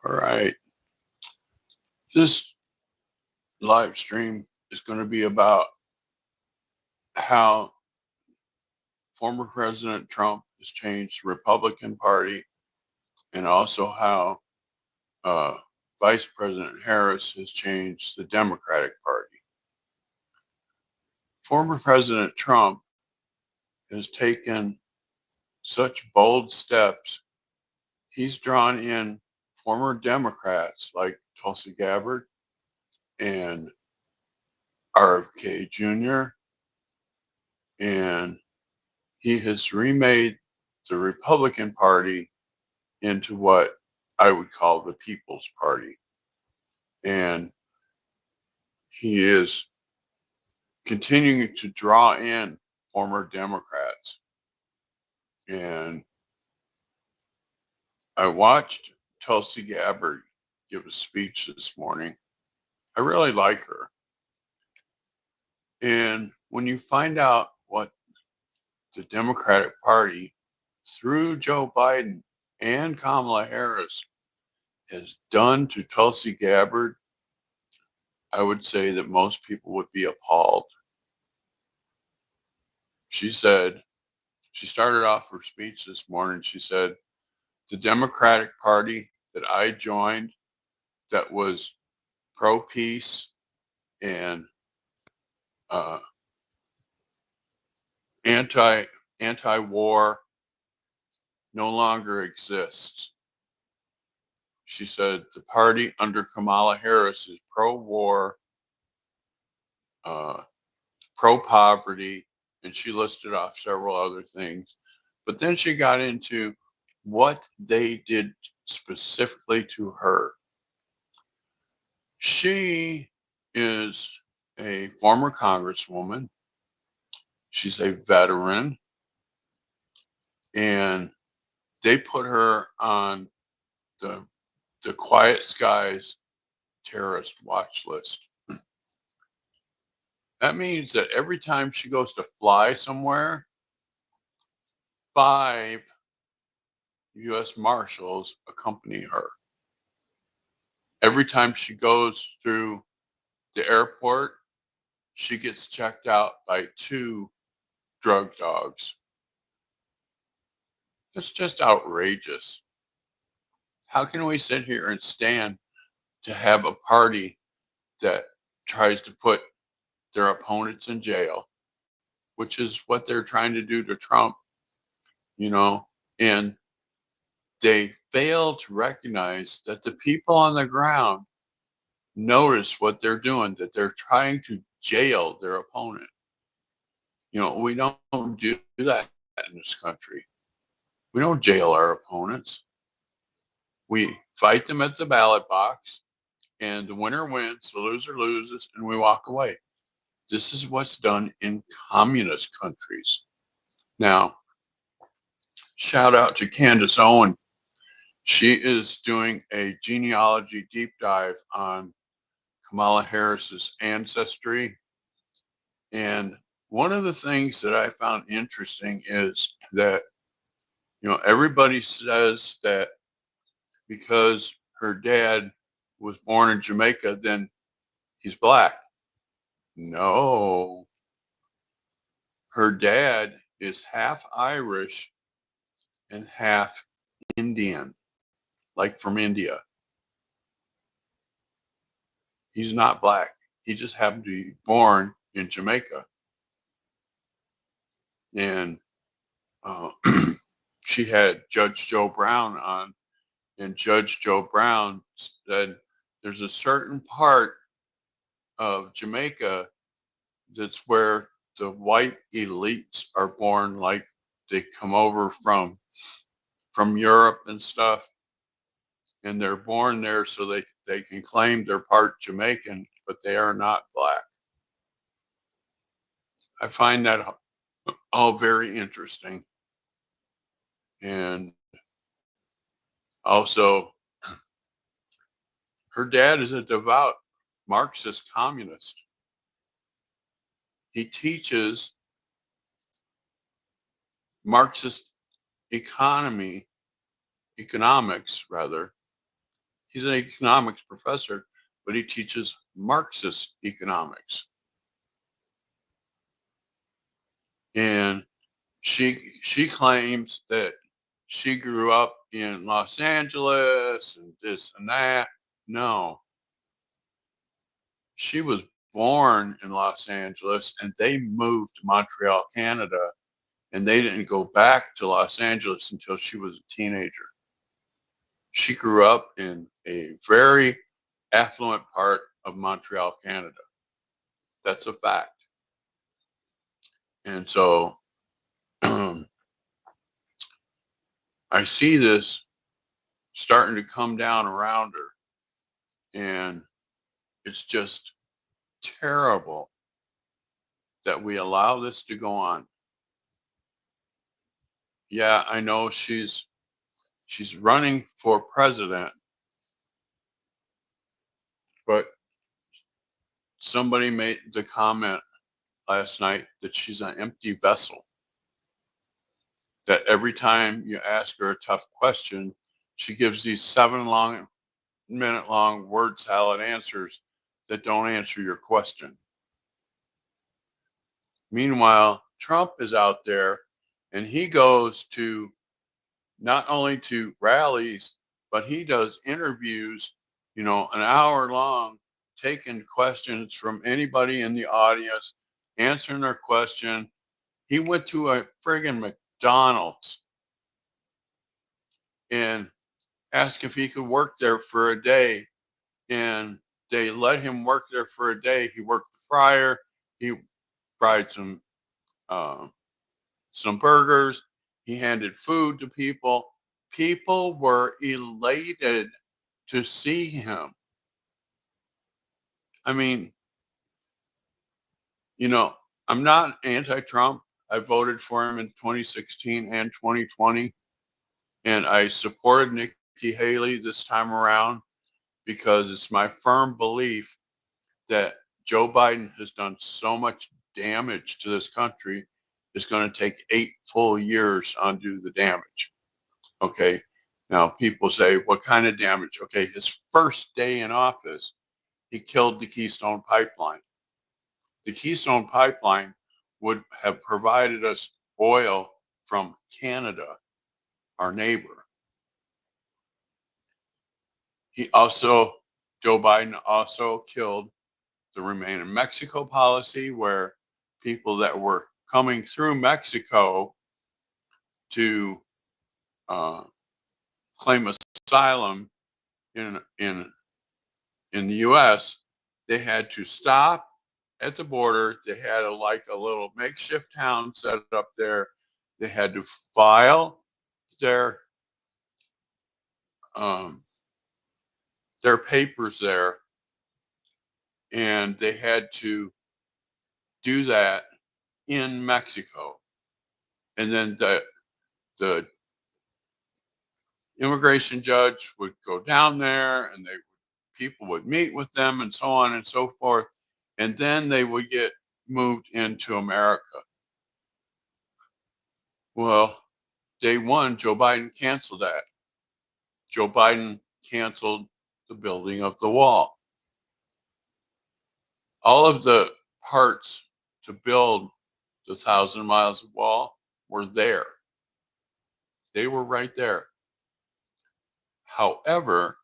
All right. This live stream is going to be about how former President Trump has changed the Republican Party and also how uh, Vice President Harris has changed the Democratic Party. Former President Trump has taken such bold steps. He's drawn in former Democrats like Tulsi Gabbard and RFK Jr., and he has remade the Republican Party into what I would call the People's Party. And he is continuing to draw in former Democrats. And I watched Tulsi Gabbard give a speech this morning. I really like her. And when you find out what the Democratic Party, through Joe Biden and Kamala Harris, has done to Tulsi Gabbard, I would say that most people would be appalled. She started off her speech this morning. She said, the Democratic Party that I joined that was pro-peace and uh, anti-war no longer exists. She said the party under Kamala Harris is pro-war, pro-poverty, and she listed off several other things. But then she got into what they did specifically to her. She is a former congresswoman. She's a veteran. And they put her on the Quiet Skies terrorist watch list. That means that every time she goes to fly somewhere, 5 U.S. Marshals accompany her. Every time she goes through the airport, she gets checked out by 2 drug dogs. It's just outrageous. How can we sit here and stand to have a party that tries to put their opponents in jail, which is what they're trying to do to Trump, and they fail to recognize that the people on the ground notice what they're doing, that they're trying to jail their opponent. We don't do that in this country. We don't jail our opponents. We fight them at the ballot box, and the winner wins, the loser loses, and we walk away. This is what's done in communist countries. Now, shout out to Candace Owen. She is doing a genealogy deep dive on Kamala Harris's ancestry. And one of the things that I found interesting is that, everybody says that because her dad was born in Jamaica, then he's black. No. Her dad is half Irish and half Indian, like from India. He's not black. He just happened to be born in Jamaica. And she had Judge Joe Brown on, and Judge Joe Brown said there's a certain part of Jamaica that's where the white elites are born, like they come over from Europe and stuff, and they're born there so they can claim they're part Jamaican, but they are not black. I find that all very interesting. And also, her dad is a devout Marxist communist. He teaches Marxist economics. He's an economics professor, but he teaches Marxist economics. And she claims that she grew up in Los Angeles and this and that. No, she was born in Los Angeles and they moved to Montreal, Canada, and they didn't go back to Los Angeles until she was a teenager. She grew up in a very affluent part of Montreal, Canada. That's a fact. And so I see this starting to come down around her, and it's just terrible that we allow this to go on. Yeah, I know she's running for president, but somebody made the comment last night that she's an empty vessel. That every time you ask her a tough question, she gives these 7-minute long word salad answers that don't answer your question. Meanwhile, Trump is out there and he goes to not only to rallies, but he does interviews, an hour long, taking questions from anybody in the audience, answering their question. He went to a friggin' McDonald's and asked if he could work there for a day. And they let him work there for a day. He worked the fryer. He fried some burgers. He handed food to people. People were elated to see him. I mean, I'm not anti-Trump. I voted for him in 2016 and 2020, and I supported Nikki Haley this time around because it's my firm belief that Joe Biden has done so much damage to this country. It's going to take 8 full years to undo the damage. Okay. Now, people say, what kind of damage? Okay. His first day in office, he killed the Keystone Pipeline. The Keystone Pipeline would have provided us oil from Canada, our neighbor. Joe Biden also killed the Remain in Mexico policy, where people that were coming through Mexico to claim asylum in the U.S., they had to stop at the border. They had a little makeshift town set up there. They had to file their um, their papers there, and they had to do that in Mexico. And then the immigration judge would go down there, and people would meet with them, and so on and so forth, and then they would get moved into America. Well, day one, Joe Biden canceled that. Joe Biden canceled the building of the wall. All of the parts to build the 1,000 miles of wall were there. They were right there. However,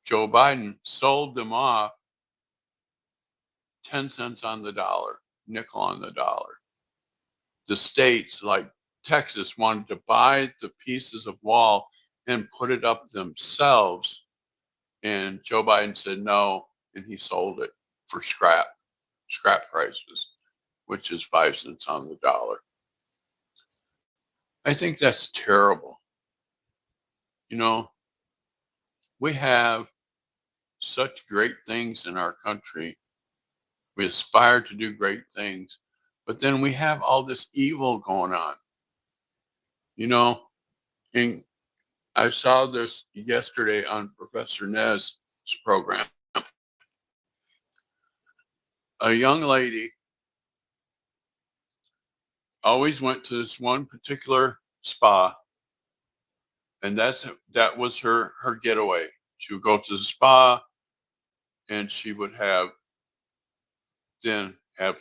Joe Biden sold them off 10 cents on the dollar, nickel on the dollar. The states like Texas wanted to buy the pieces of wall and put it up themselves. And Joe Biden said no, and he sold it for scrap prices, which is 5 cents on the dollar. I think that's terrible. We have such great things in our country. We aspire to do great things, but then we have all this evil going on. And I saw this yesterday on Professor Nez's program. A young lady always went to this one particular spa, And that was her getaway. She would go to the spa and she would have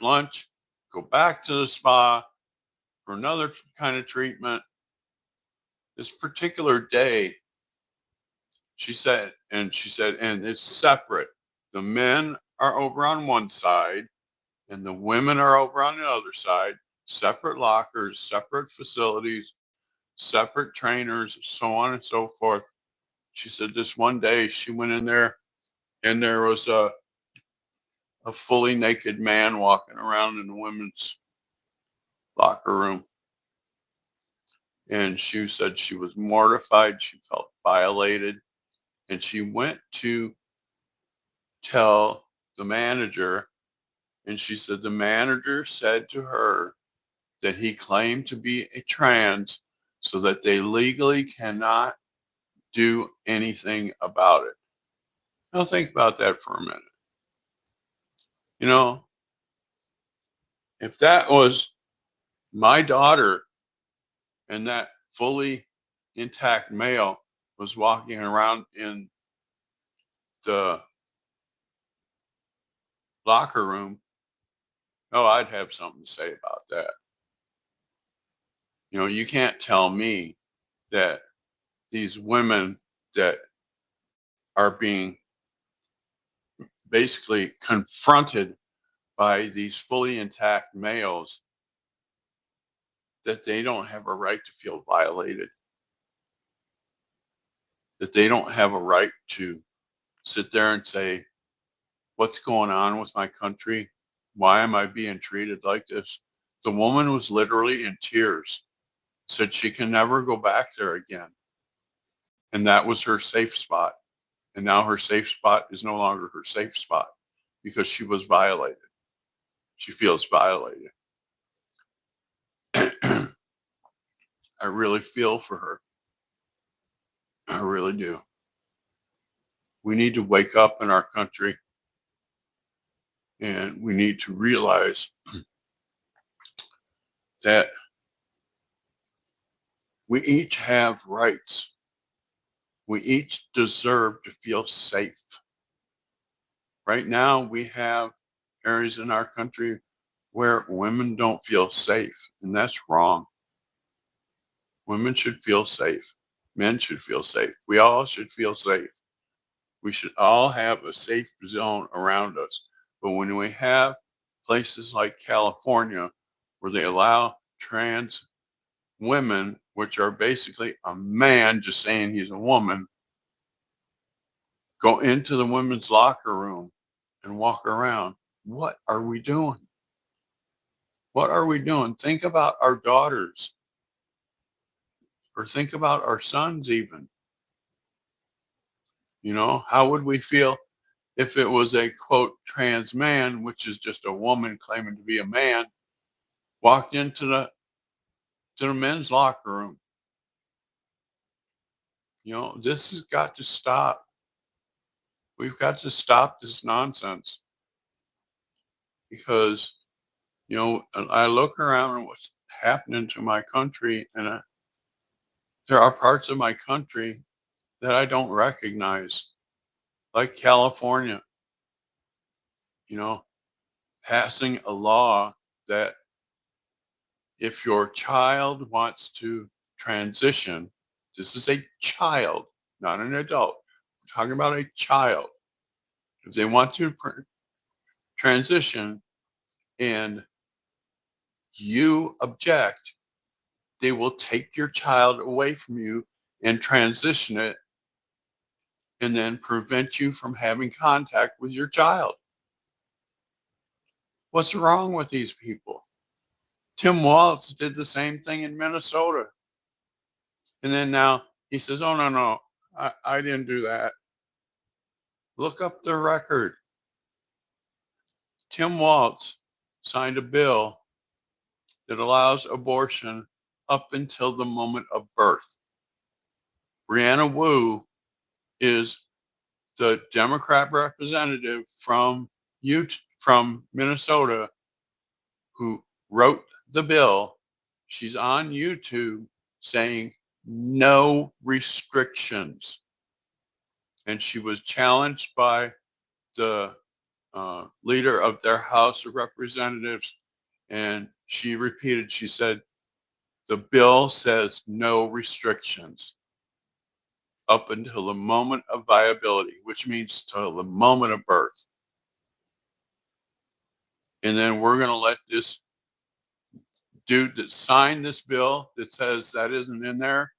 lunch, go back to the spa for another kind of treatment. This particular day, and it's separate. The men are over on one side and the women are over on the other side, separate lockers, separate facilities, separate trainers, so on and so forth. She said this one day she went in there and there was a fully naked man walking around in the women's locker room. And she said she was mortified. She felt violated. And she went to tell the manager. And she said the manager said to her that he claimed to be a trans so that they legally cannot do anything about it. Now think about that for a minute. You know, if that was my daughter and that fully intact male was walking around in the locker room, oh, I'd have something to say about that. You know, you can't tell me that these women that are being basically confronted by these fully intact males that they don't have a right to feel violated, that they don't have a right to sit there and say, what's going on with my country? Why am I being treated like this? The woman was literally in tears, said she can never go back there again. And that was her safe spot. And now her safe spot is no longer her safe spot because she was violated. She feels violated. I really feel for her. I really do. We need to wake up in our country and we need to realize that we each have rights. We each deserve to feel safe. Right now, we have areas in our country where women don't feel safe, and that's wrong. Women should feel safe. Men should feel safe. We all should feel safe. We should all have a safe zone around us. But when we have places like California where they allow trans women, which are basically a man just saying he's a woman, go into the women's locker room and walk around, what are we doing? What are we doing? Think about our daughters or think about our sons even. You know, how would we feel if it was a quote trans man, which is just a woman claiming to be a man, walked into the men's locker room? You know, this has got to stop. We've got to stop this nonsense because, you know, I look around at what's happening to my country and there are parts of my country that I don't recognize, like California, you know, passing a law that if your child wants to transition, this is a child, not an adult. We're talking about a child. If they want to transition and you object, they will take your child away from you and transition it and then prevent you from having contact with your child. What's wrong with these people? Tim Walz did the same thing in Minnesota. And then now he says, oh, no, no, I didn't do that. Look up the record. Tim Walz signed a bill that allows abortion up until the moment of birth. Brianna Wu is the Democrat representative from Minnesota who wrote the bill. She's on YouTube saying no restrictions. And she was challenged by the leader of their House of Representatives. And she repeated, she said, the bill says no restrictions up until the moment of viability, which means till the moment of birth. And then we're going to let this dude that signed this bill that says that isn't in there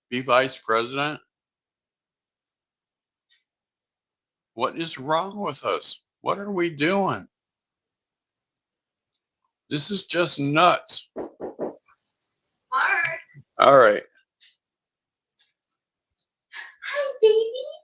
be vice president. What is wrong with us? What are we doing? This is just nuts. Mark. All right. Hi, baby.